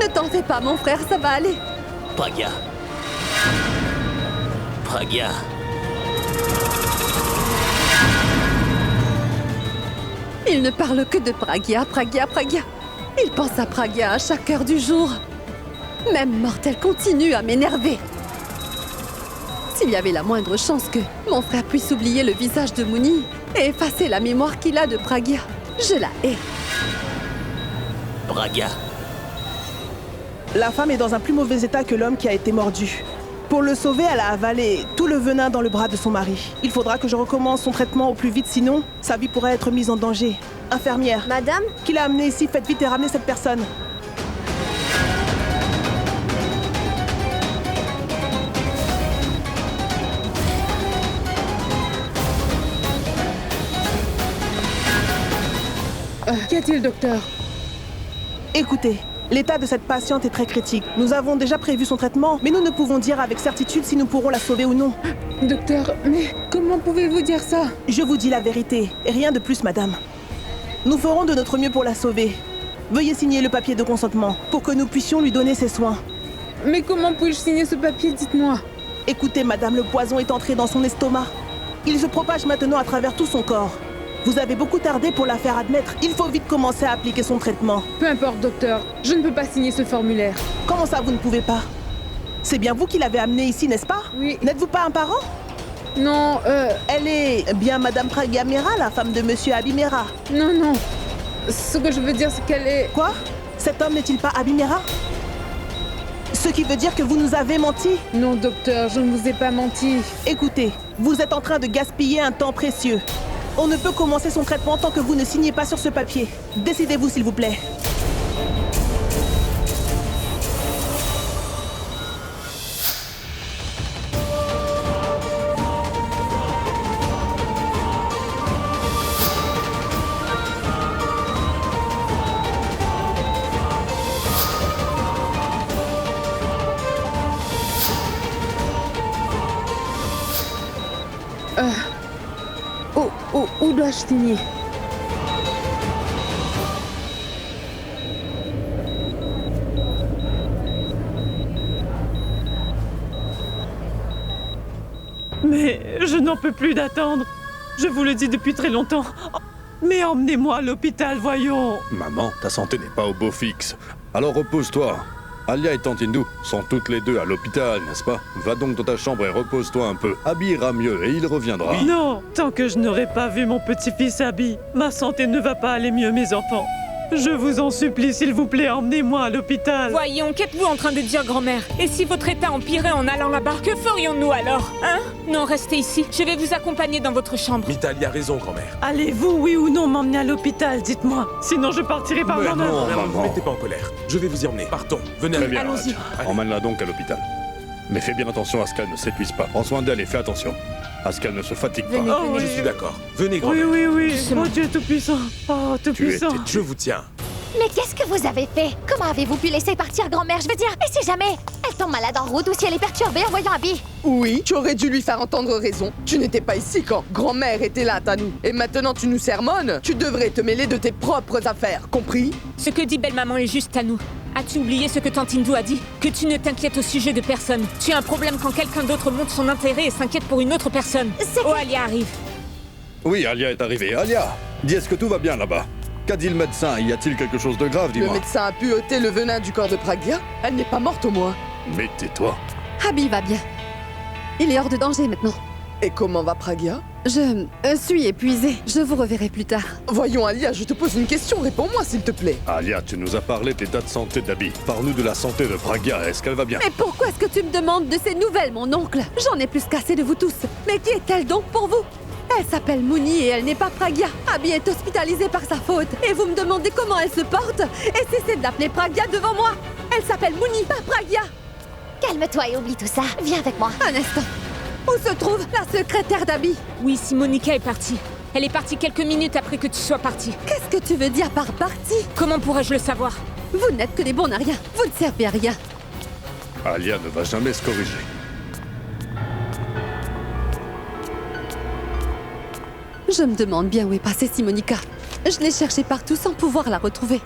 Ne t'en fais pas, mon frère, ça va aller. Pragya. Pragya. Il ne parle que de Pragya, Pragya, Pragya. Il pense à Pragya à chaque heure du jour. Même Mortel continue à m'énerver. S'il y avait la moindre chance que mon frère puisse oublier le visage de Mouni et effacer la mémoire qu'il a de Pragya, je la hais. Pragya. La femme est dans un plus mauvais état que l'homme qui a été mordu. Pour le sauver, elle a avalé tout le venin dans le bras de son mari. Il faudra que je recommence son traitement au plus vite, sinon sa vie pourrait être mise en danger. Infirmière. Madame? Qui l'a amené ici? Faites vite et ramenez cette personne. Qu'y a-t-il, docteur? Écoutez, l'état de cette patiente est très critique. Nous avons déjà prévu son traitement, mais nous ne pouvons dire avec certitude si nous pourrons la sauver ou non. Docteur, mais comment pouvez-vous dire ça? Je vous dis la vérité, et rien de plus, madame. Nous ferons de notre mieux pour la sauver. Veuillez signer le papier de consentement, pour que nous puissions lui donner ses soins. Mais comment puis-je signer ce papier, dites-moi? Écoutez, madame, le poison est entré dans son estomac. Il se propage maintenant à travers tout son corps. Vous avez beaucoup tardé pour la faire admettre. Il faut vite commencer à appliquer son traitement. Peu importe, docteur. Je ne peux pas signer ce formulaire. Comment ça, vous ne pouvez pas? C'est bien vous qui l'avez amenée ici, n'est-ce pas? Oui. N'êtes-vous pas un parent? Non, Elle est bien Madame Pragya Mera, la femme de Monsieur Abimera. Non, non. Ce que je veux dire, c'est qu'elle est... Quoi? Cet homme n'est-il pas Abimera? Ce qui veut dire que vous nous avez menti? Non, docteur, je ne vous ai pas menti. Écoutez, vous êtes en train de gaspiller un temps précieux. On ne peut commencer son traitement tant que vous ne signez pas sur ce papier. Décidez-vous, s'il vous plaît. Où dois-je signer? Mais je n'en peux plus d'attendre. Je vous le dis depuis très longtemps. Mais emmenez-moi à l'hôpital, voyons. Maman, ta santé n'est pas au beau fixe. Alors repose-toi. Alia et Tante Hindu sont toutes les deux à l'hôpital, n'est-ce pas? Va donc dans ta chambre et repose-toi un peu. Abby ira mieux et il reviendra. Non, tant que je n'aurai pas vu mon petit-fils Abby, ma santé ne va pas aller mieux, mes enfants. Je vous en supplie, s'il vous plaît, emmenez-moi à l'hôpital. Voyons, qu'êtes-vous en train de dire, grand-mère? Et si votre état empirait en allant là-bas, que ferions-nous alors? Hein? Non, restez ici. Je vais vous accompagner dans votre chambre. Mitali a raison, grand-mère. Allez-vous, oui ou non, m'emmener à l'hôpital, dites-moi. Sinon, je partirai par Mais moi-même. non, ne maman. vous mettez pas en colère. Je vais vous y emmener. Partons. Venez Très avec bien, moi. Allons-y. Raj. Emmène-la donc à l'hôpital. Mais fais bien attention à ce qu'elle ne s'épuise pas. Prends soin d'elle et fais attention à ce qu'elle ne se fatigue pas. Venez, Oh, venez. Je suis d'accord. Venez, Oui, grand-mère. oui, oui. Doucement. Oh, Dieu tout-puissant. Oh, Tu es tout-puissant. têtu. Je vous tiens. Mais qu'est-ce que vous avez fait? Comment avez-vous pu laisser partir grand-mère? Je veux dire, et si jamais elle tombe malade en route ou si elle est perturbée en voyant Abby? Oui, tu aurais dû lui faire entendre raison. Tu n'étais pas ici quand grand-mère était là, Tanou. Et maintenant tu nous sermonnes? Tu devrais te mêler de tes propres affaires, compris? Ce que dit belle-maman est juste à nous. As-tu oublié ce que Tante Hindu a dit? Que tu ne t'inquiètes au sujet de personne. Tu as un problème quand quelqu'un d'autre montre son intérêt et s'inquiète pour une autre personne. C'est Oh, Alia arrive. Oui, Alia est arrivée. Alia, dis, est-ce que tout va bien là-bas? Qu'a dit le médecin? Y a-t-il quelque chose de grave, Le dis-moi? médecin a pu ôter le venin du corps de Pragya. Elle n'est pas morte au moins. Mais tais-toi. Abby va bien. Il est hors de danger maintenant. Et comment va Pragya? Je suis épuisée. Je vous reverrai plus tard. Voyons Alia, je te pose une question, réponds-moi s'il te plaît. Alia, tu nous as parlé de l'état de santé d'Abby. Parle-nous de la santé de Pragya. Est-ce qu'elle va bien? Mais pourquoi est-ce que tu me demandes de ces nouvelles, mon oncle? J'en ai plus qu'assez de vous tous. Mais qui est-elle donc pour vous? Elle s'appelle Mouni et elle n'est pas Pragya. Abby est hospitalisée par sa faute. Et vous me demandez comment elle se porte? Et cessez de l'appeler Pragya devant moi. Elle s'appelle Mouni, pas Pragya. Calme-toi et oublie tout ça. Viens avec moi. Un instant. Où se trouve la secrétaire d'Abby? Oui, si Monica est partie. Elle est partie quelques minutes après que tu sois partie. Qu'est-ce que tu veux dire par partie? Comment pourrais-je le savoir? Vous n'êtes que des bons à rien. Vous ne servez à rien. Alia ne va jamais se corriger. Je me demande bien où est passée Simonica. Je l'ai cherchée partout sans pouvoir la retrouver.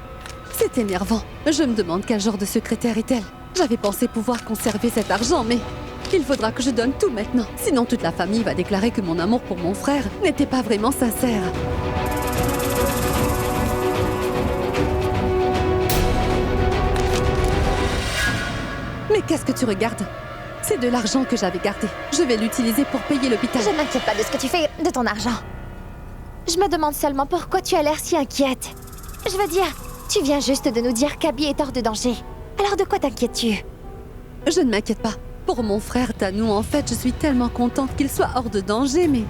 C'est C'est énervant. Je me demande quel genre de secrétaire est-elle. J'avais pensé pouvoir conserver cet argent, mais il faudra que je donne tout maintenant. Sinon, toute la famille va déclarer que mon amour pour mon frère n'était pas vraiment sincère. Mais qu'est-ce que tu regardes? C'est de l'argent que j'avais gardé. Je vais l'utiliser pour payer l'hôpital. Je ne m'inquiète pas de ce que tu fais de ton argent. Je me demande seulement pourquoi tu as l'air si inquiète. Je veux dire, tu viens juste de nous dire qu'Abby est hors de danger. Alors de quoi t'inquiètes-tu? Je ne m'inquiète pas. Pour mon frère Tanou, en fait, je suis tellement contente qu'il soit hors de danger, mais...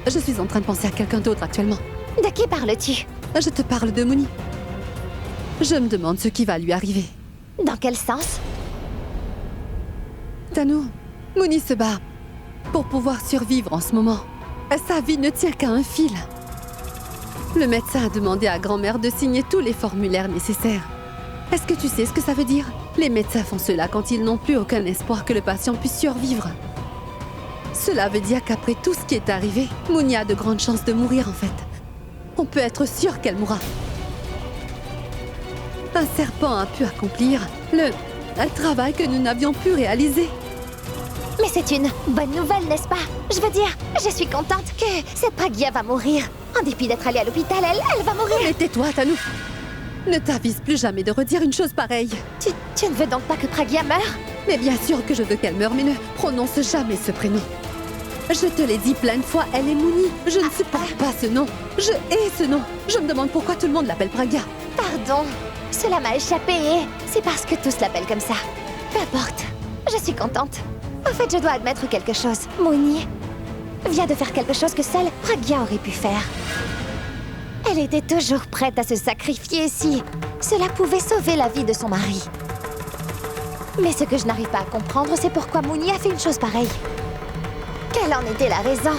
Je suis en train de penser à quelqu'un d'autre actuellement. De qui parles-tu? Je te parle de Mouni. Je me demande ce qui va lui arriver. Dans quel sens? Tanou, Mouni se bat pour pouvoir survivre en ce moment. Sa vie ne tient qu'à un fil. Le médecin a demandé à grand-mère de signer tous les formulaires nécessaires. Est-ce que tu sais ce que ça veut dire? Les médecins font cela quand ils n'ont plus aucun espoir que le patient puisse survivre. Cela veut dire qu'après tout ce qui est arrivé, Mouni a de grandes chances de mourir en fait. On peut être sûr qu'elle mourra. Un serpent a pu accomplir le travail que nous n'avions pu réaliser. Mais c'est une bonne nouvelle, n'est-ce pas? Je veux dire, je suis contente que cette Pragya va mourir. En dépit d'être allée à l'hôpital, elle va mourir. Mais tais-toi, Tanou. Ne t'avise plus jamais de redire une chose pareille. Tu ne veux donc pas que Pragya meure? Mais bien sûr que je veux qu'elle meure, mais ne prononce jamais ce prénom. Je te l'ai dit plein de fois, elle est Mouni. Je ne supporte pas ce nom. Je hais ce nom. Je me demande pourquoi tout le monde l'appelle Pragya. Pardon, cela m'a échappé et c'est parce que tous l'appellent comme ça. Peu importe, je suis contente. En fait, je dois admettre quelque chose. Mouni vient de faire quelque chose que seule Pragya aurait pu faire. Elle était toujours prête à se sacrifier si cela pouvait sauver la vie de son mari. Mais ce que je n'arrive pas à comprendre, c'est pourquoi Mouni a fait une chose pareille. Quelle en était la raison?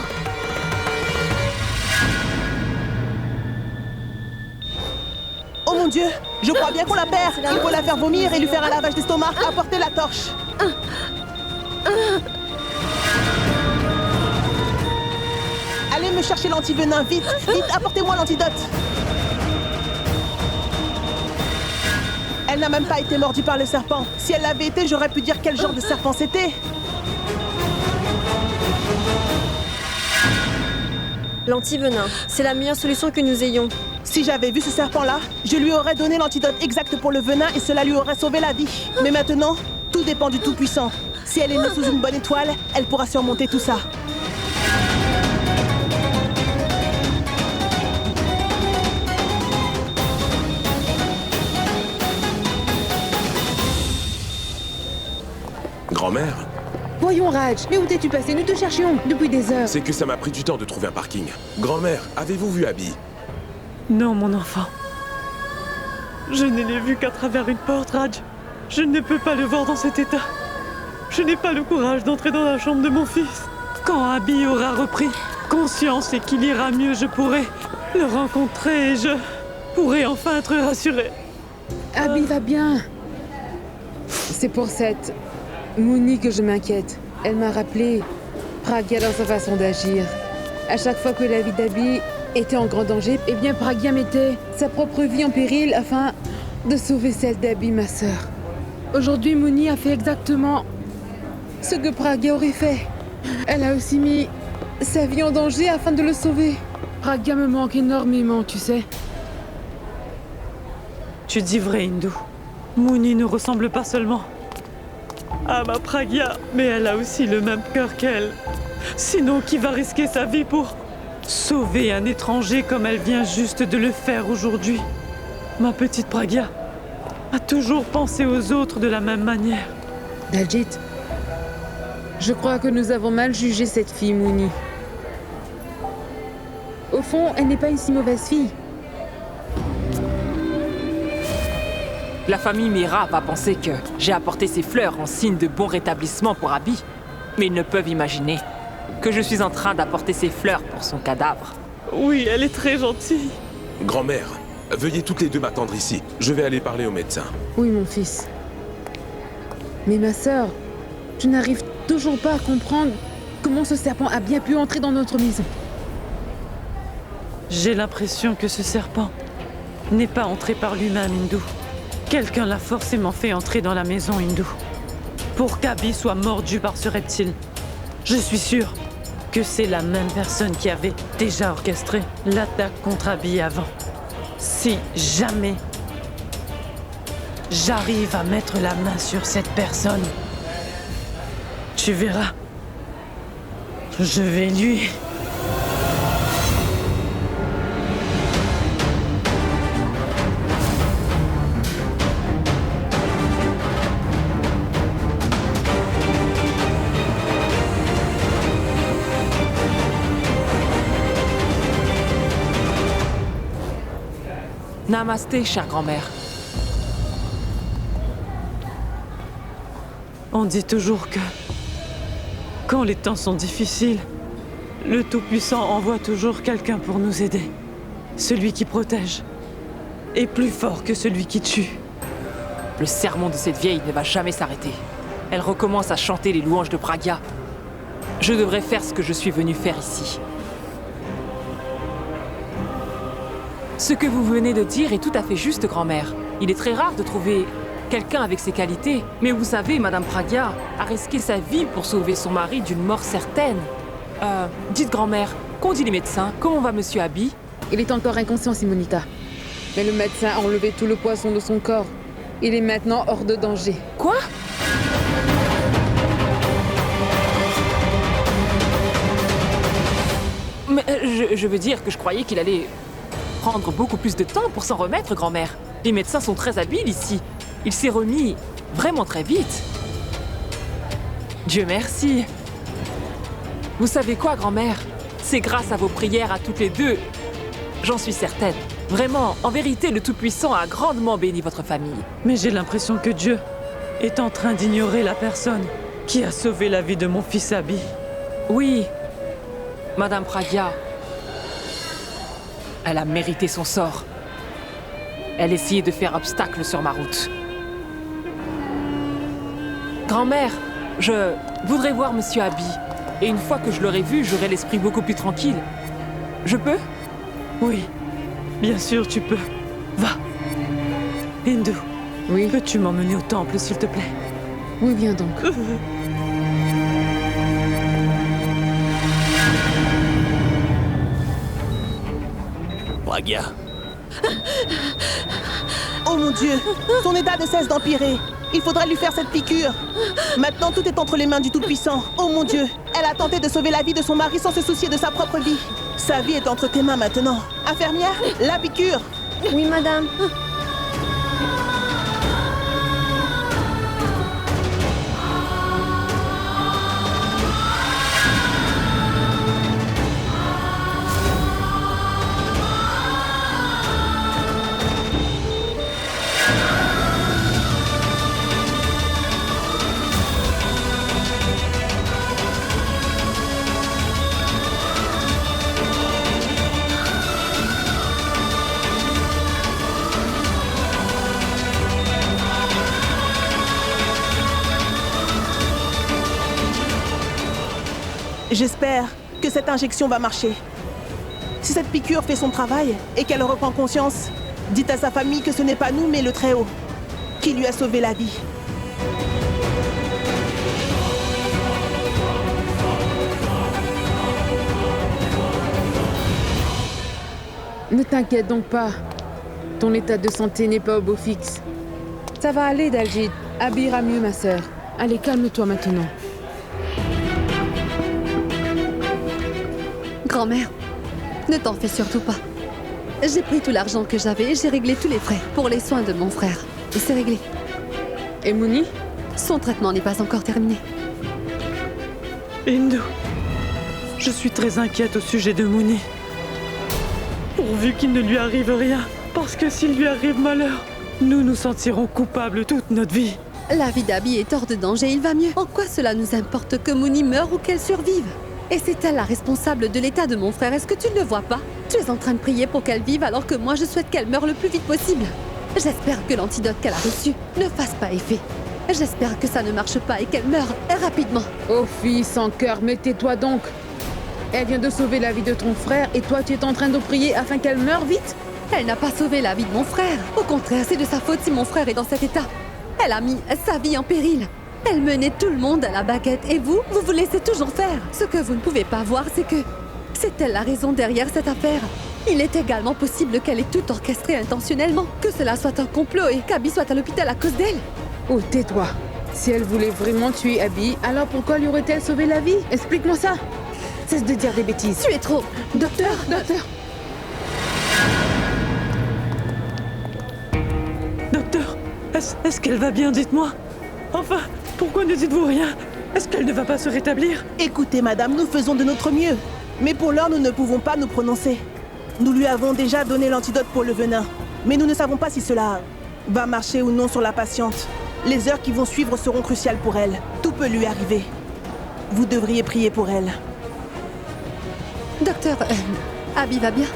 Oh mon Dieu, je crois bien qu'on la perd. Il faut la faire vomir et lui faire un lavage d'estomac. Apportez la torche. Allez me chercher l'antivenin, vite. Vite, apportez-moi l'antidote. Elle n'a même pas été mordue par le serpent. Si elle l'avait été, j'aurais pu dire quel genre de serpent c'était. L'antivenin, c'est la meilleure solution que nous ayons. Si j'avais vu ce serpent-là, je lui aurais donné l'antidote exact pour le venin et cela lui aurait sauvé la vie. Mais maintenant, tout dépend du Tout-Puissant. Si elle est née sous une bonne étoile, elle pourra surmonter tout ça. Grand-mère, Voyons, Raj, mais où t'es-tu passé? Nous te cherchions depuis des heures. c'est que ça m'a pris du temps de trouver un parking. Grand-mère, avez-vous vu Abby? Non, mon enfant. Je ne l'ai vu qu'à travers une porte, Raj. Je ne peux pas le voir dans cet état. Je n'ai pas le courage d'entrer dans la chambre de mon fils. Quand Abby aura repris conscience et qu'il ira mieux, je pourrai le rencontrer et je pourrai enfin être rassurée. Abby va bien. C'est pour cette Mouni que je m'inquiète. Elle m'a rappelé Pragya dans sa façon d'agir. À chaque fois que la vie d'Abby était en grand danger, eh bien Pragya mettait sa propre vie en péril afin de sauver celle d'Abby, ma sœur. Aujourd'hui, Mouni a fait exactement ce que Pragya aurait fait. Elle a aussi mis sa vie en danger afin de le sauver. Pragya me manque énormément, tu sais. Tu dis vrai, Hindu. Mouni ne ressemble pas seulement à ma Pragya, mais elle a aussi le même cœur qu'elle. Sinon, qui va risquer sa vie pour sauver un étranger comme elle vient juste de le faire aujourd'hui? Ma petite Pragya a toujours pensé aux autres de la même manière. Daljit, je crois que nous avons mal jugé cette fille, Mouni. Au fond, elle n'est pas une si mauvaise fille. La famille Mira va penser que j'ai apporté ces fleurs en signe de bon rétablissement pour Abby. Mais ils ne peuvent imaginer que je suis en train d'apporter ces fleurs pour son cadavre. Oui, elle est très gentille. Grand-mère, veuillez toutes les deux m'attendre ici. Je vais aller parler au médecin. Oui, mon fils. Mais ma sœur, je n'arrive toujours pas à comprendre comment ce serpent a bien pu entrer dans notre maison. J'ai l'impression que ce serpent n'est pas entré par lui-même, Hindou. Quelqu'un l'a forcément fait entrer dans la maison, Hindou. Pour qu'Abby soit mordu par ce reptile. Je suis sûre que c'est la même personne qui avait déjà orchestré l'attaque contre Abby avant. Si jamais j'arrive à mettre la main sur cette personne, tu verras, je vais lui... Namasté, chère grand-mère. On dit toujours que, quand les temps sont difficiles, le Tout-Puissant envoie toujours quelqu'un pour nous aider. Celui qui protège est plus fort que celui qui tue. Le sermon de cette vieille ne va jamais s'arrêter. Elle recommence à chanter les louanges de Pragya. Je devrais faire ce que je suis venu faire ici. Ce que vous venez de dire est tout à fait juste, grand-mère. Il est très rare de trouver quelqu'un avec ses qualités. Mais vous savez, Madame Pragya a risqué sa vie pour sauver son mari d'une mort certaine. Dites, grand-mère, qu'ont dit les médecins? Comment va Monsieur Abby? Il est encore inconscient, Simonita. Mais le médecin a enlevé tout le poison de son corps. Il est maintenant hors de danger. Quoi? Mais je veux dire que je croyais qu'il allait prendre beaucoup plus de temps pour s'en remettre, grand-mère. Les médecins sont très habiles ici. Il s'est remis vraiment très vite. Dieu merci. Vous savez quoi, grand-mère? C'est grâce à vos prières à toutes les deux. J'en suis certaine. Vraiment, en vérité, le Tout-Puissant a grandement béni votre famille. Mais j'ai l'impression que Dieu est en train d'ignorer la personne qui a sauvé la vie de mon fils Abby. Oui, Madame Pragya. Elle a mérité son sort. Elle essayait de faire obstacle sur ma route. Grand-mère, je voudrais voir Monsieur Abby. Et une fois que je l'aurai vu, j'aurai l'esprit beaucoup plus tranquille. Je peux? Oui, bien sûr tu peux. Va. Hindu, Oui, peux-tu m'emmener au temple, s'il te plaît? oui, viens donc. Pragya, Oh mon Dieu, son état ne cesse d'empirer. Il faudra lui faire cette piqûre. Maintenant, tout est entre les mains du Tout-Puissant. Oh mon Dieu, elle a tenté de sauver la vie de son mari sans se soucier de sa propre vie. Sa vie est entre tes mains maintenant. Infirmière, la piqûre. Oui, madame. J'espère que cette injection va marcher. Si cette piqûre fait son travail et qu'elle reprend conscience, dites à sa famille que ce n'est pas nous, mais le Très-Haut qui lui a sauvé la vie. Ne t'inquiète donc pas. Ton état de santé n'est pas au beau fixe. Ça va aller, Daljit. Abby ira mieux, ma sœur. Allez, calme-toi maintenant. Grand-mère, ne t'en fais surtout pas. J'ai pris tout l'argent que j'avais et j'ai réglé tous les frais pour les soins de mon frère. C'est réglé. Et Mouni? Son traitement n'est pas encore terminé. Hindu, je suis très inquiète au sujet de Mouni. Pourvu qu'il ne lui arrive rien, parce que s'il lui arrive malheur, nous nous sentirons coupables toute notre vie. La vie d'Abby est hors de danger, il va mieux. En quoi cela nous importe que Mouni meure ou qu'elle survive? Et c'est elle la responsable de l'état de mon frère, est-ce que tu ne le vois pas? Tu es en train de prier pour qu'elle vive alors que moi je souhaite qu'elle meure le plus vite possible. J'espère que l'antidote qu'elle a reçu ne fasse pas effet. J'espère que ça ne marche pas et qu'elle meure rapidement. Oh fille sans cœur, mais tais-toi donc. Elle vient de sauver la vie de ton frère et toi tu es en train de prier afin qu'elle meure vite? Elle n'a pas sauvé la vie de mon frère. Au contraire, c'est de sa faute si mon frère est dans cet état. Elle a mis sa vie en péril. Elle menait tout le monde à la baguette. Et vous vous laissez toujours faire. Ce que vous ne pouvez pas voir, c'est que c'est elle la raison derrière cette affaire. Il est également possible qu'elle ait tout orchestré intentionnellement. Que cela soit un complot et qu'Abby soit à l'hôpital à cause d'elle. Oh, tais-toi. Si elle voulait vraiment tuer Abby, alors pourquoi lui aurait-elle sauvé la vie? Explique-moi ça. Cesse de dire des bêtises. Tu es trop... Docteur. Docteur, est-ce qu'elle va bien, dites-moi? Enfin, pourquoi ne dites-vous rien? Est-ce qu'elle ne va pas se rétablir? Écoutez, madame, nous faisons de notre mieux. Mais pour l'heure, nous ne pouvons pas nous prononcer. Nous lui avons déjà donné l'antidote pour le venin. Mais nous ne savons pas si cela va marcher ou non sur la patiente. Les heures qui vont suivre seront cruciales pour elle. Tout peut lui arriver. Vous devriez prier pour elle. Docteur, Abby va bien?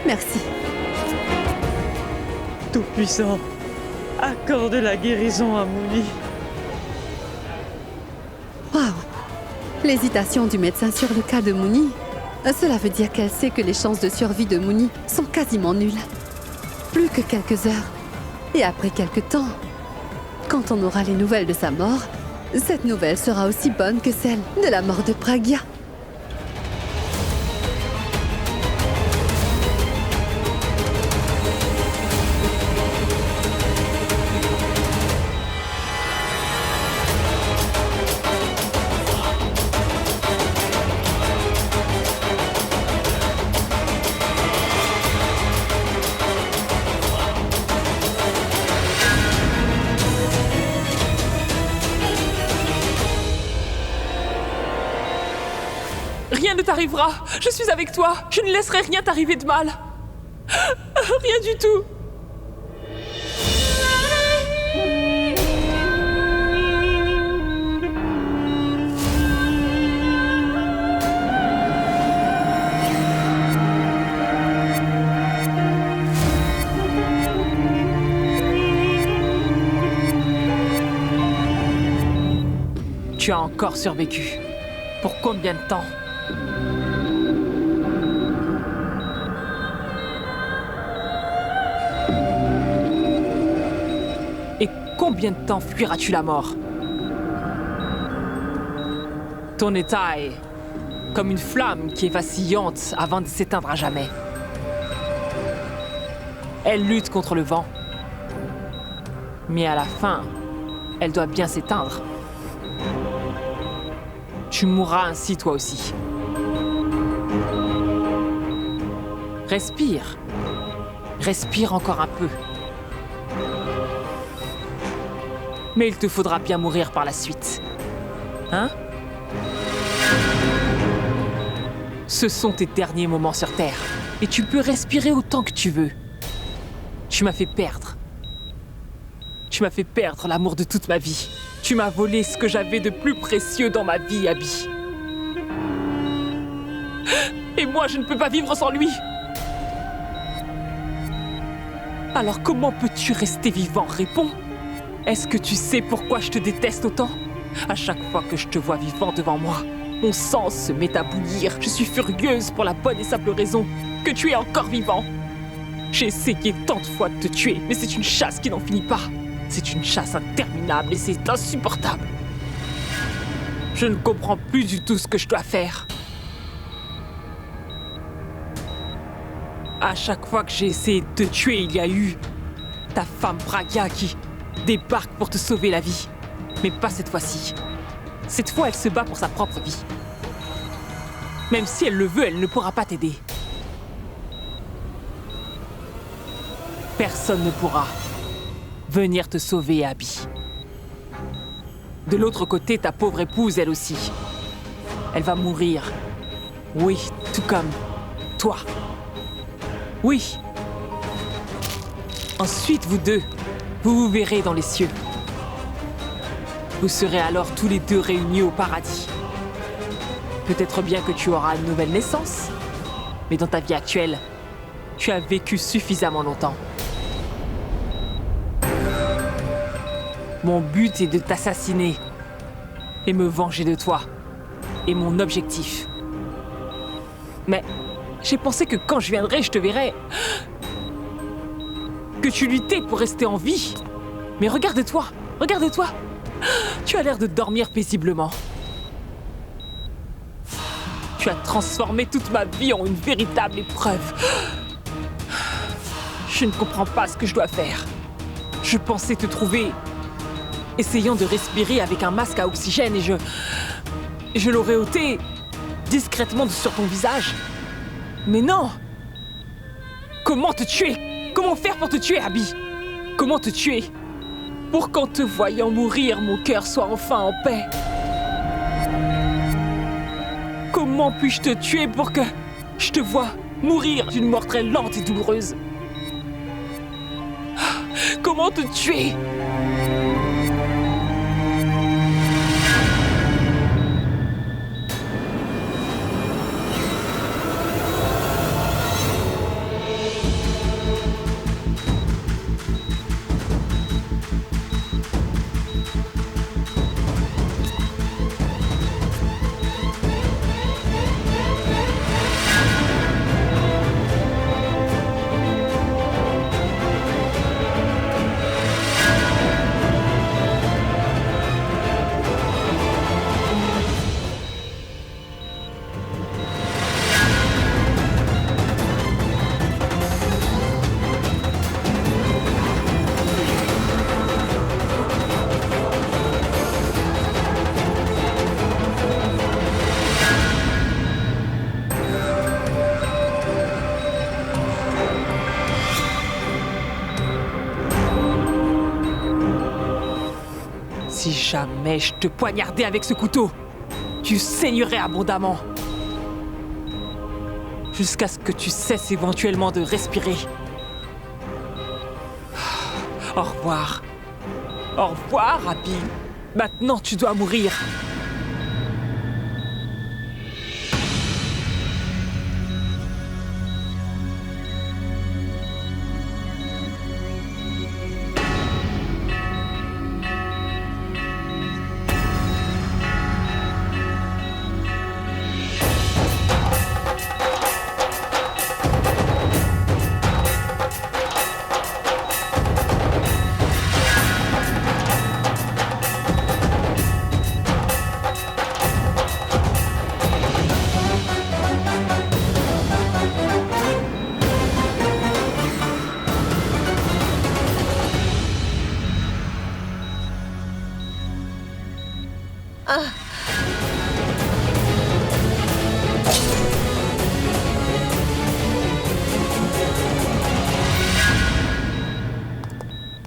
Merci. Tout-puissant, accorde la guérison à Mouni. Waouh! L'hésitation du médecin sur le cas de Mouni, cela veut dire qu'elle sait que les chances de survie de Mouni sont quasiment nulles. Plus que quelques heures. Et après quelques temps, quand on aura les nouvelles de sa mort, cette nouvelle sera aussi bonne que celle de la mort de Pragya. Rien ne t'arrivera. Je suis avec toi. Je ne laisserai rien t'arriver de mal. Rien du tout. Tu as encore survécu. Pour combien de temps? Et combien de temps fuiras-tu la mort? Ton état est comme une flamme qui est vacillante avant de s'éteindre à jamais. Elle lutte contre le vent. Mais à la fin, elle doit bien s'éteindre. Tu mourras ainsi toi aussi. Respire. Respire encore un peu. Mais il te faudra bien mourir par la suite. Hein? Ce sont tes derniers moments sur Terre. Et tu peux respirer autant que tu veux. Tu m'as fait perdre. Tu m'as fait perdre l'amour de toute ma vie. Tu m'as volé ce que j'avais de plus précieux dans ma vie, Abby. Et moi, je ne peux pas vivre sans lui. Alors comment peux-tu rester vivant? Réponds. Est-ce que tu sais pourquoi je te déteste autant? À chaque fois que je te vois vivant devant moi, mon sang se met à bouillir. Je suis furieuse pour la bonne et simple raison que tu es encore vivant. J'ai essayé tant de fois de te tuer, mais c'est une chasse qui n'en finit pas. C'est une chasse interminable et c'est insupportable. Je ne comprends plus du tout ce que je dois faire. À chaque fois que j'ai essayé de te tuer, il y a eu ta femme Pragya qui débarque pour te sauver la vie. Mais pas cette fois-ci. Cette fois, elle se bat pour sa propre vie. Même si elle le veut, elle ne pourra pas t'aider. Personne ne pourra venir te sauver, Abby. De l'autre côté, ta pauvre épouse, elle aussi. Elle va mourir. Oui, tout comme toi. Oui. Ensuite, vous deux, vous vous verrez dans les cieux. Vous serez alors tous les deux réunis au paradis. Peut-être bien que tu auras une nouvelle naissance, mais dans ta vie actuelle, tu as vécu suffisamment longtemps. Mon but est de t'assassiner et me venger de toi. Et mon objectif. Mais J'ai pensé que quand je viendrais, je te verrais. Que tu luttais pour rester en vie. Mais regarde-toi, regarde-toi. Tu as l'air de dormir paisiblement. Tu as transformé toute ma vie en une véritable épreuve. Je ne comprends pas ce que je dois faire. Je pensais te trouver essayant de respirer avec un masque à oxygène et je l'aurais ôté discrètement sur ton visage. Mais non! Comment te tuer? Comment faire pour te tuer, Abby? Comment te tuer? Pour qu'en te voyant mourir, mon cœur soit enfin en paix. Comment puis-je te tuer pour que je te voie mourir d'une mort très lente et douloureuse? Comment te tuer? Si jamais je te poignardais avec ce couteau, tu saignerais abondamment. Jusqu'à ce que tu cesses éventuellement de respirer. Au revoir. Au revoir, Abby. Maintenant, tu dois mourir.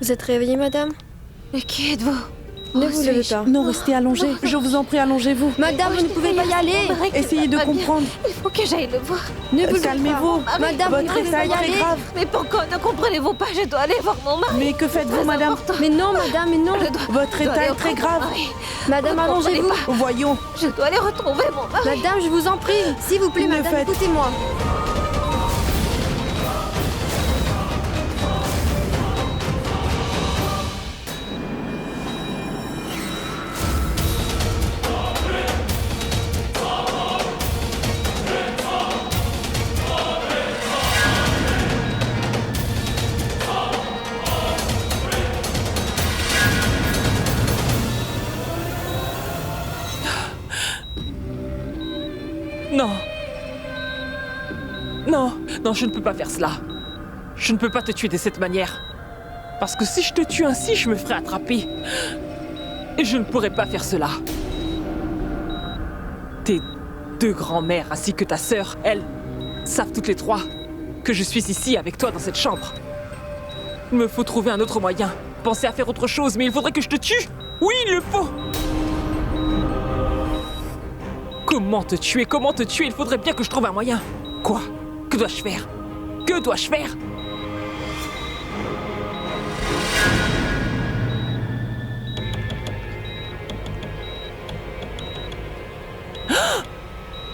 Vous êtes réveillée, madame? Mais qui êtes-vous? Ne vous levez pas. Non, restez allongés. Je vous en prie, allongez-vous. Madame, vous ne pouvez pas y aller. Essayez de comprendre. Il faut que j'aille le voir. Ne vous Calmez-vous. Madame, vous ne Votre pouvez état pas est y très aller. grave. Mais pourquoi ne comprenez-vous pas? Je dois aller voir mon mari. Mais que faites-vous, madame? Mais non, madame, mais non. Votre état est très grave. Madame, allongez-vous. Voyons. Je dois aller retrouver mon mari. Madame, je vous en prie. S'il vous plaît, Ne madame, faites- écoutez-moi. Non. Non, non, je ne peux pas faire cela. Je ne peux pas te tuer de cette manière. Parce que si je te tue ainsi, je me ferai attraper. Et je ne pourrais pas faire cela. Tes deux grands-mères ainsi que ta sœur, elles, savent toutes les trois que je suis ici avec toi dans cette chambre. Il me faut trouver un autre moyen. Penser à faire autre chose, mais il faudrait que je te tue. Oui, il le faut. Comment te tuer? Comment te tuer? Il faudrait bien que je trouve un moyen. Quoi? Que dois-je faire? Que dois-je faire?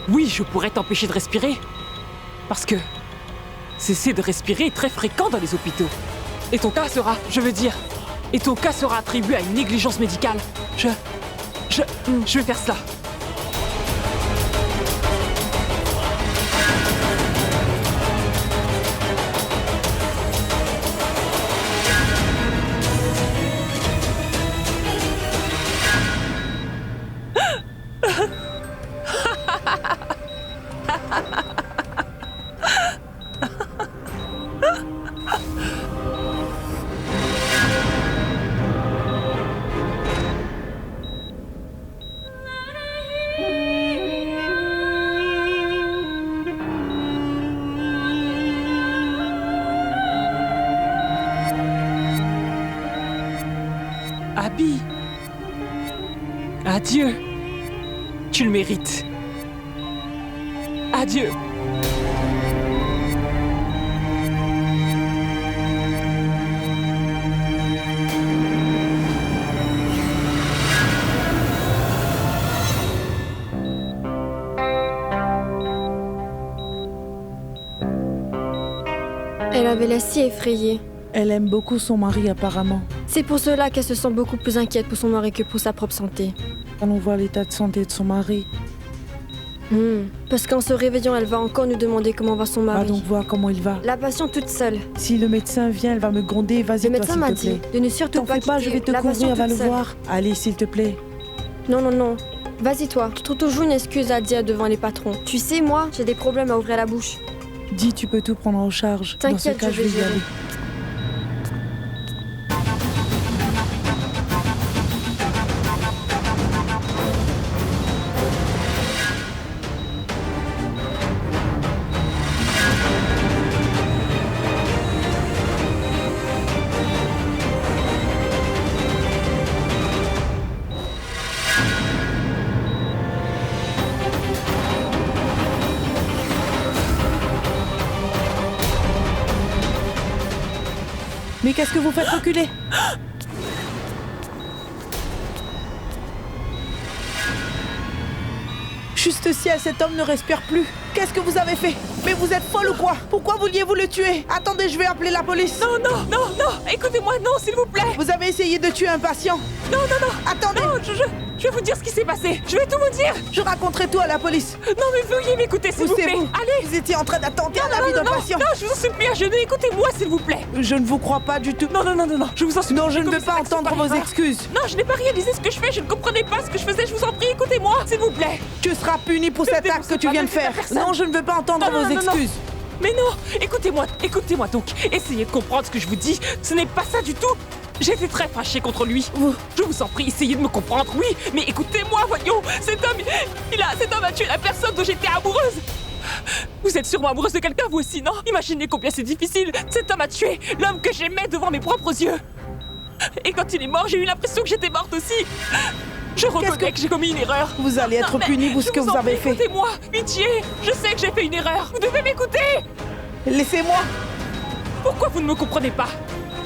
Oui, je pourrais t'empêcher de respirer. Parce que cesser de respirer est très fréquent dans les hôpitaux. Et ton cas sera, et ton cas sera attribué à une négligence médicale. Je vais faire cela. Abby. Adieu. Tu le mérites. Adieu. Elle avait l'air si effrayée. Elle aime beaucoup son mari apparemment. C'est pour cela qu'elle se sent beaucoup plus inquiète pour son mari que pour sa propre santé. Allons voir l'état de santé de son mari. Parce qu'en se réveillant, elle va encore nous demander comment va son Va mari. donc voir comment il va. La patiente toute seule. Si le médecin vient, elle va me gronder. Vas-y, Le toi, médecin s'il m'a te dit plaît. de ne surtout T'en pas fais pas, quitter je vais te la couvrir, patiente va toute le seule. voir. Allez, s'il te plaît. Non, non, non. Vas-y toi. Tu trouves toujours une excuse à dire devant les patrons. Tu sais, moi, j'ai des problèmes à ouvrir la bouche. Dis, tu peux tout prendre en charge. Dans ce T'inquiète, cas, je je vais vais y gérer. aller. Mais qu'est-ce que vous faites reculer? Juste ciel, cet homme ne respire plus. Qu'est-ce que vous avez fait? Mais vous êtes folle ou quoi? Pourquoi vouliez-vous le tuer? Attendez, je vais appeler la police. Non, non, non, non. Écoutez-moi, non, s'il vous plaît. Vous avez essayé de tuer un patient. Non, non, non. Attendez. Non, je vais vous dire ce qui s'est passé. Je vais tout vous dire. Je raconterai tout à la police. Non, mais veuillez m'écouter, s'il vous plaît. Poussez-vous. Allez. Vous étiez en train d'attenter à la vie Non, d'un non, patient. non, je vous en supplie, à genoux, écoutez-moi, s'il vous plaît. Je ne vous crois pas du tout. Non, non, non, non, non, je vous en supplie. Non, je ne veux Commissaire pas Axel entendre vos Paribas. excuses. Non, je n'ai pas réalisé ce que je fais, je ne comprenais pas ce que je faisais, je vous en prie, écoutez-moi, s'il vous plaît. Tu seras puni pour Ne cet acte dénoncez que tu pas, viens ne de dites à faire. personne. Non, je ne veux pas entendre Non, non, vos non, non. excuses. Mais non, écoutez-moi donc, essayez de comprendre ce que je vous dis, ce n'est pas ça du tout. J'étais très fâchée contre lui. Je vous en prie, essayez de me comprendre, oui, mais écoutez-moi, voyons, cet homme a tué la personne dont j'étais amoureuse. Vous êtes sûrement amoureuse de quelqu'un, vous aussi, non? Imaginez combien c'est difficile. Cet homme a tué l'homme que j'aimais devant mes propres yeux. Et quand il est mort, j'ai eu l'impression que j'étais morte aussi. Je reconnais que j'ai commis une erreur. Vous allez être Non, mais puni pour ce que je vous en avez prie, fait. Écoutez-moi, pitié, je sais que j'ai fait une erreur. Vous devez m'écouter. Laissez-moi. Pourquoi vous ne me comprenez pas?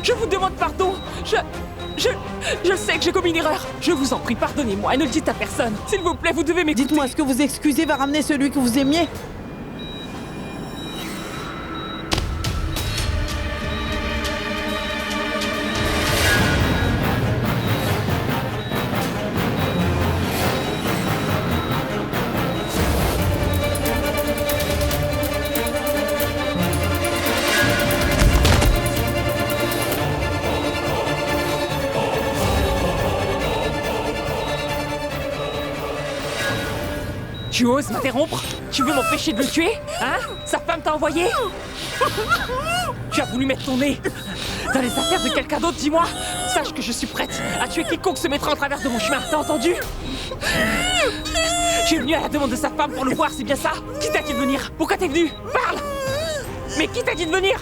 Je vous demande pardon. Je sais que j'ai commis une erreur. Je vous en prie, pardonnez-moi et ne le dites à personne. S'il vous plaît, vous devez m'écouter. Dites-moi, est-ce que vous excusez va ramener celui que vous aimiez? Tu oses m'interrompre? Tu veux m'empêcher de le tuer? Hein? Sa femme t'a envoyé? Tu as voulu mettre ton nez dans les affaires de quelqu'un d'autre, dis-moi. Sache que je suis prête à tuer quiconque se mettra en travers de mon chemin, t'as entendu? Tu es venu à la demande de sa femme pour le voir, c'est bien ça? Qui t'a dit de venir? Pourquoi t'es venu? Parle! Mais qui t'a dit de venir?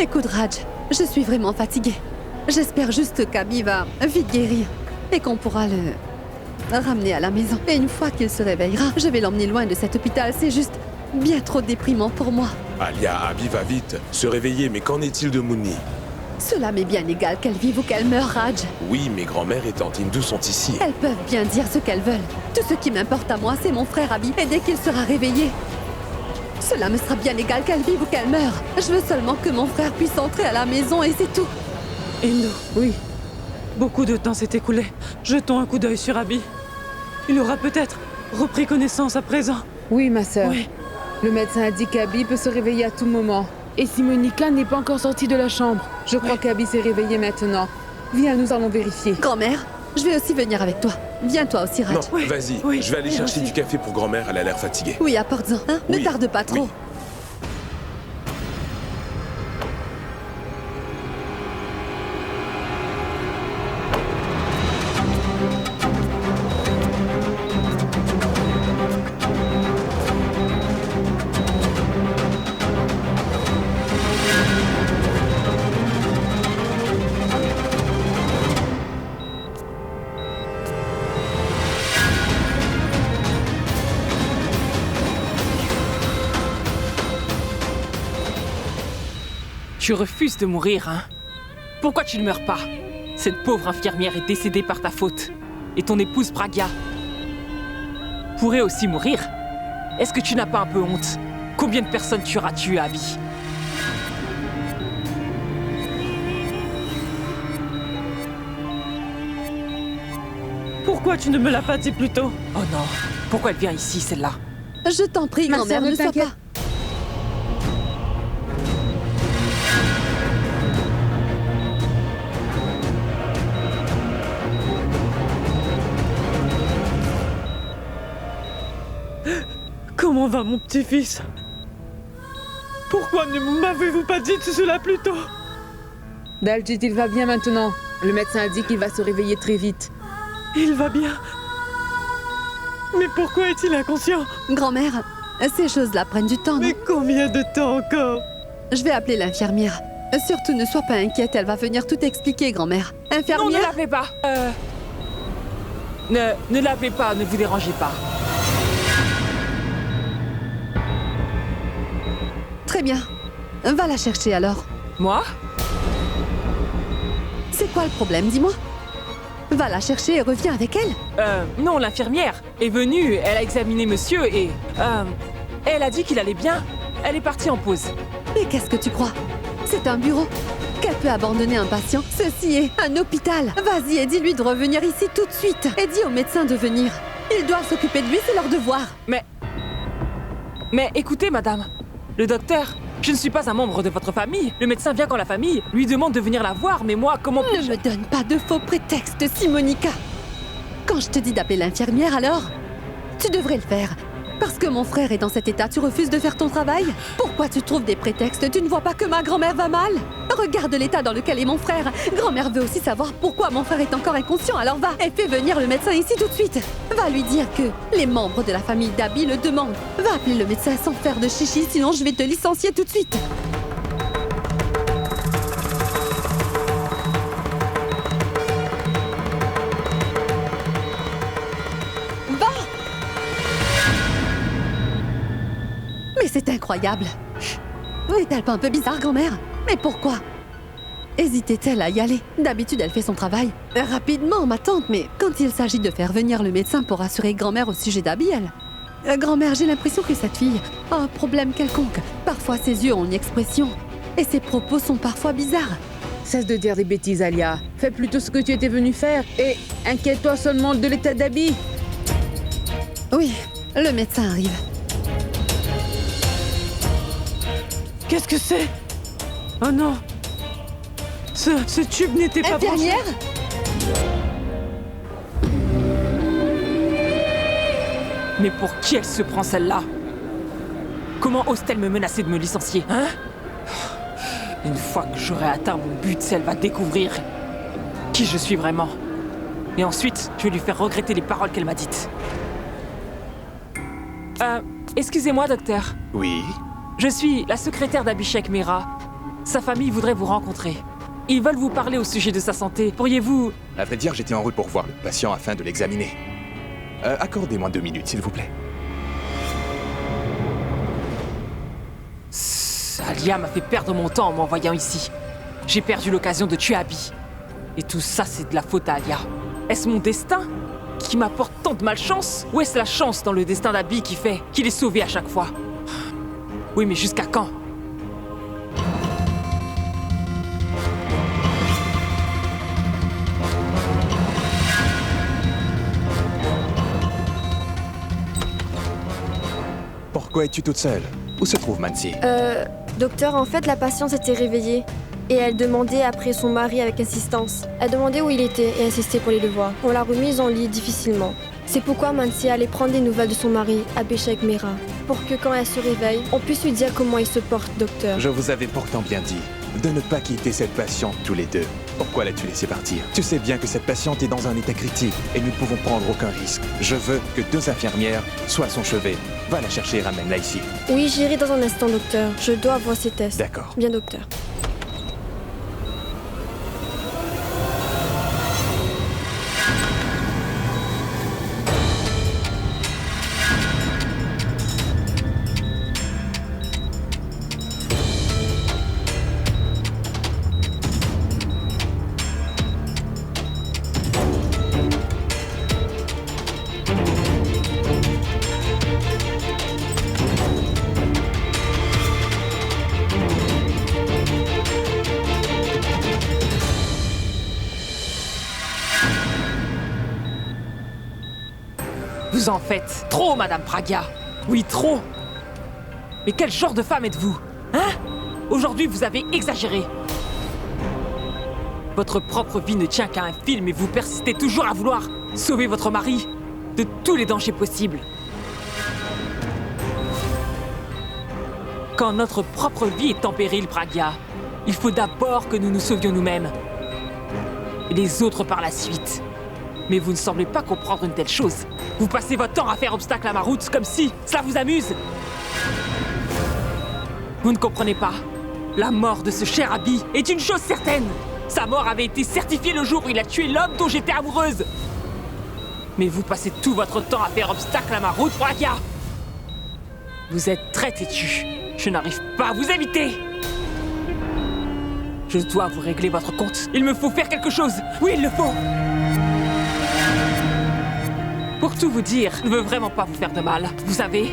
Écoute, Raj, je suis vraiment fatiguée. J'espère juste qu'Abby va vite guérir et qu'on pourra le ramener à la maison. Et une fois qu'il se réveillera, je vais l'emmener loin de cet hôpital. C'est juste bien trop déprimant pour moi. Alia, Abby va vite se réveiller, mais qu'en est-il de Mouni? Cela m'est bien égal qu'elle vive ou qu'elle meure, Raj. Oui, mes grands-mères et tante Hindu sont ici. Elles peuvent bien dire ce qu'elles veulent. Tout ce qui m'importe à moi, c'est mon frère Abby. Et dès qu'il sera réveillé, cela me sera bien égal qu'elle vive ou qu'elle meure. Je veux seulement que mon frère puisse entrer à la maison et c'est tout. Hindu, oui. Beaucoup de temps s'est écoulé. Jetons un coup d'œil sur Abby. Il aura peut-être repris connaissance à présent. Oui, ma sœur. Oui. Le médecin a dit qu'Abby peut se réveiller à tout moment. Et si Monica n'est pas encore sortie de la chambre, je crois qu'Abby s'est réveillée maintenant. Viens, nous allons vérifier. Grand-mère, je vais aussi venir avec toi. Viens toi aussi, Raj. Non, vas-y, je vais aller chercher du café pour grand-mère, elle a l'air fatiguée. Oui, apporte-en. Hein? Ne Oui, tarde pas trop. oui. Tu refuses de mourir, hein? Pourquoi tu ne meurs pas? Cette pauvre infirmière est décédée par ta faute. Et ton épouse Pragya pourrait aussi mourir. Est-ce que tu n'as pas un peu honte? Combien de personnes tu auras tuées, Abby? Pourquoi tu ne me l'as pas dit plus tôt? Oh non, pourquoi elle vient ici, celle-là? Je t'en prie, Ma grand-mère, sœur, ne sois t'inquiète. pas. Comment va mon petit-fils? Pourquoi ne m'avez-vous pas dit tout cela plus tôt? Daljit, il va bien maintenant. Le médecin a dit qu'il va se réveiller très vite. Il va bien. Mais pourquoi est-il inconscient? Grand-mère, ces choses-là prennent du temps, non? Mais combien de temps encore? Je vais appeler l'infirmière. Surtout, ne sois pas inquiète, elle va venir tout expliquer, grand-mère. Non, ne Infirmière? l'appelez pas. Ne l'appelez pas, ne vous dérangez pas. Très bien. Va la chercher alors. Moi? C'est quoi le problème, dis-moi? Va la chercher et reviens avec elle. Non, l'infirmière est venue, elle a examiné monsieur et... elle a dit qu'il allait bien. Elle est partie en pause. Mais qu'est-ce que tu crois? C'est un bureau. Qu'elle peut abandonner un patient? Ceci est un hôpital. Vas-y et dis-lui de revenir ici tout de suite. Et dis au médecin de venir. Ils doivent s'occuper de lui, c'est leur devoir. Mais écoutez, madame, le docteur, je ne suis pas un membre de votre famille. Le médecin vient quand la famille lui demande de venir la voir, mais moi, comment puis-je... Ne me donne pas de faux prétextes, Simonica. Quand je te dis d'appeler l'infirmière, alors tu devrais le faire. Parce que mon frère est dans cet état, tu refuses de faire ton travail? Pourquoi tu trouves des prétextes? Tu ne vois pas que ma grand-mère va mal? Regarde l'état dans lequel est mon frère. Grand-mère veut aussi savoir pourquoi mon frère est encore inconscient, alors va et fais venir le médecin ici tout de suite. Va lui dire que les membres de la famille d'Abby le demandent. Va appeler le médecin sans faire de chichi, sinon je vais te licencier tout de suite. Mais c'est incroyable. N'est-elle pas un peu bizarre, grand-mère? Mais pourquoi hésitait-elle à y aller? D'habitude, elle fait son travail rapidement, ma tante, mais quand il s'agit de faire venir le médecin pour rassurer grand-mère au sujet d'Abby, elle... grand-mère, j'ai l'impression que cette fille a un problème quelconque. Parfois, ses yeux ont une expression, et ses propos sont parfois bizarres. Cesse de dire des bêtises, Alia. Fais plutôt ce que tu étais venue faire et inquiète-toi seulement de l'état d'Abby. Oui, le médecin arrive. Qu'est-ce que c'est? Oh non! Ce tube n'était pas branché. Infirmière? Mais pour qui elle se prend celle-là? Comment ose-t-elle me menacer de me licencier, hein? Une fois que j'aurai atteint mon but, elle va découvrir qui je suis vraiment. Et ensuite, je vais lui faire regretter les paroles qu'elle m'a dites. Excusez-moi, docteur. Oui? Je suis la secrétaire d'Abhishek Mehra. Sa famille voudrait vous rencontrer. Ils veulent vous parler au sujet de sa santé. Pourriez-vous... À vrai dire, j'étais en route pour voir le patient afin de l'examiner. Accordez-moi 2 minutes, s'il vous plaît. Alia m'a fait perdre mon temps en m'envoyant ici. J'ai perdu l'occasion de tuer Abby. Et tout ça, c'est de la faute à Alia. Est-ce mon destin qui m'apporte tant de malchance? Ou est-ce la chance dans le destin d'Abby qui fait qu'il est sauvé à chaque fois? Oui, mais jusqu'à quand? Pourquoi es-tu toute seule? Où se trouve Mansi? Docteur, en fait, la patiente s'était réveillée. Et elle demandait après son mari avec insistance. Elle demandait où il était et insistait pour aller le voir. On l'a remise en lit difficilement. C'est pourquoi Mansi allait prendre des nouvelles de son mari, Abhishek Mehra. Pour que quand elle se réveille, on puisse lui dire comment il se porte, docteur. Je vous avais pourtant bien dit de ne pas quitter cette patiente tous les deux. Pourquoi l'as-tu laissée partir? Tu sais bien que cette patiente est dans un état critique et nous ne pouvons prendre aucun risque. Je veux que 2 infirmières soient à son chevet. Va la chercher et ramène-la ici. Oui, j'irai dans un instant, docteur. Je dois avoir ses tests. D'accord. Bien, docteur. Vous en faites trop, Madame Pragya. Oui, trop. Mais quel genre de femme êtes-vous? Hein? Aujourd'hui, vous avez exagéré. Votre propre vie ne tient qu'à un film et vous persistez toujours à vouloir sauver votre mari de tous les dangers possibles. Quand notre propre vie est en péril, Pragya, il faut d'abord que nous nous sauvions nous-mêmes. Et les autres par la suite. Mais vous ne semblez pas comprendre une telle chose. Vous passez votre temps à faire obstacle à ma route comme si cela vous amuse. Vous ne comprenez pas. La mort de ce cher Abby est une chose certaine. Sa mort avait été certifiée le jour où il a tué l'homme dont j'étais amoureuse. Mais vous passez tout votre temps à faire obstacle à ma route, Pragya. Vous êtes très têtu. Je n'arrive pas à vous éviter. Je dois vous régler votre compte. Il me faut faire quelque chose. Oui, il le faut. Pour tout vous dire, je ne veux vraiment pas vous faire de mal, vous savez.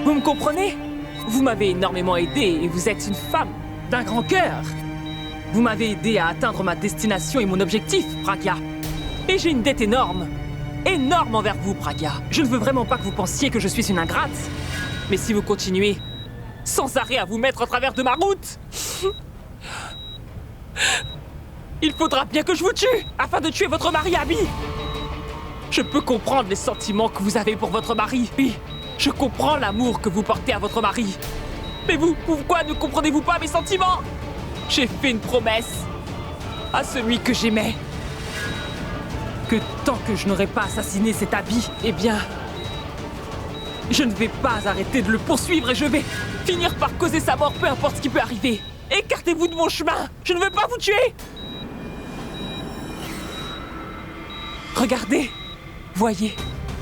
Vous me comprenez? Vous m'avez énormément aidé et vous êtes une femme d'un grand cœur. Vous m'avez aidé à atteindre ma destination et mon objectif, Pragya. Et j'ai une dette énorme. Énorme envers vous, Pragya. Je ne veux vraiment pas que vous pensiez que je suis une ingrate. Mais si vous continuez sans arrêt à vous mettre au travers de ma route, il faudra bien que je vous tue, afin de tuer votre mari, Abby. Je peux comprendre les sentiments que vous avez pour votre mari. Oui, je comprends l'amour que vous portez à votre mari. Mais vous, pourquoi ne comprenez-vous pas mes sentiments? J'ai fait une promesse à celui que j'aimais. Que tant que je n'aurai pas assassiné cet Abby, eh bien, je ne vais pas arrêter de le poursuivre et je vais finir par causer sa mort, peu importe ce qui peut arriver. Écartez-vous de mon chemin. Je ne veux pas vous tuer. Regardez, voyez,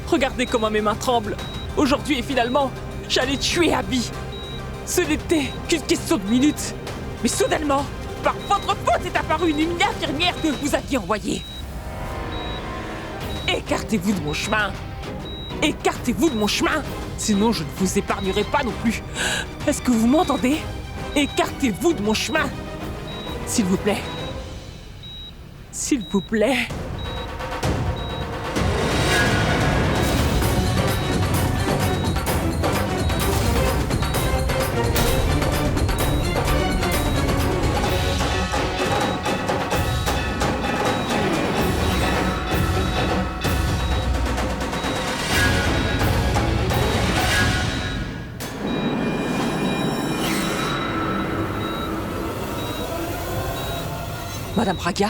regardez comment mes mains tremblent. Aujourd'hui et finalement, j'allais tuer Abby. Ce n'était qu'une question de minutes. Mais soudainement, par votre faute est apparue une infirmière que vous aviez envoyée. Écartez-vous de mon chemin. Écartez-vous de mon chemin. Sinon, je ne vous épargnerai pas non plus. Est-ce que vous m'entendez? Écartez-vous de mon chemin. S'il vous plaît. S'il vous plaît. Madame Pragya?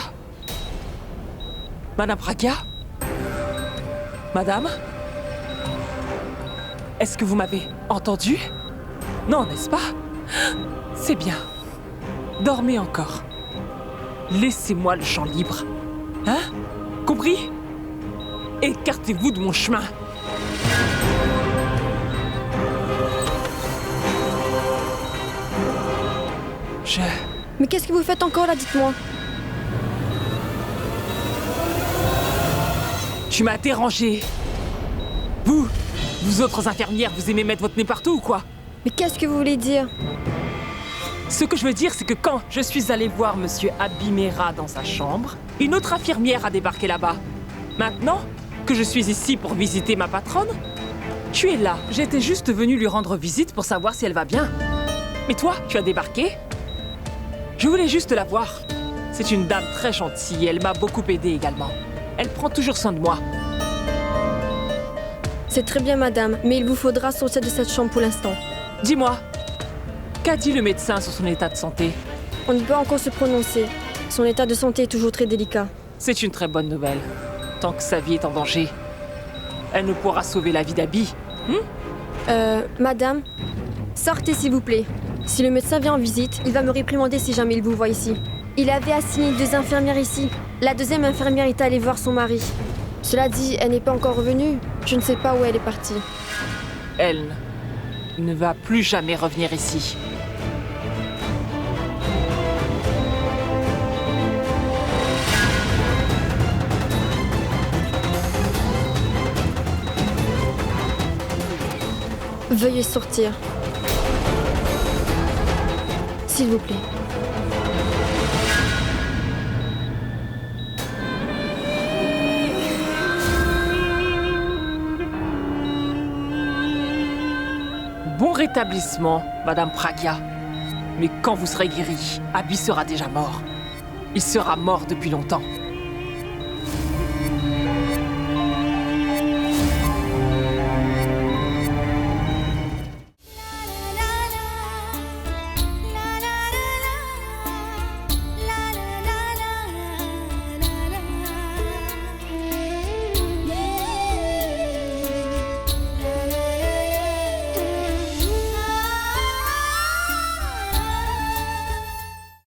Madame Pragya? Madame? Est-ce que vous m'avez entendu? Non, n'est-ce pas? C'est bien. Dormez encore. Laissez-moi le champ libre. Hein? Compris? Écartez-vous de mon chemin. Mais qu'est-ce que vous faites encore là, dites-moi? Tu m'as dérangé. Vous autres infirmières, vous aimez mettre votre nez partout ou quoi? Mais qu'est-ce que vous voulez dire? Ce que je veux dire, c'est que quand je suis allée voir Monsieur Abimera dans sa chambre, une autre infirmière a débarqué là-bas. Maintenant que je suis ici pour visiter ma patronne, tu es là. J'étais juste venue lui rendre visite pour savoir si elle va bien. Mais toi, tu as débarqué? Je voulais juste la voir. C'est une dame très gentille et elle m'a beaucoup aidée également. Elle prend toujours soin de moi. C'est très bien, madame, mais il vous faudra sortir de cette chambre pour l'instant. Dis-moi, qu'a dit le médecin sur son état de santé? On ne peut encore se prononcer. Son état de santé est toujours très délicat. C'est une très bonne nouvelle. Tant que sa vie est en danger, elle ne pourra sauver la vie d'Abby. Madame, sortez s'il vous plaît. Si le médecin vient en visite, il va me réprimander si jamais il vous voit ici. Il avait assigné 2 infirmières ici. La deuxième infirmière est allée voir son mari. Cela dit, elle n'est pas encore revenue. Je ne sais pas où elle est partie. Elle ne va plus jamais revenir ici. Veuillez sortir. S'il vous plaît. Bon rétablissement, Madame Pragya. Mais quand vous serez guérie, Abby sera déjà mort. Il sera mort depuis longtemps.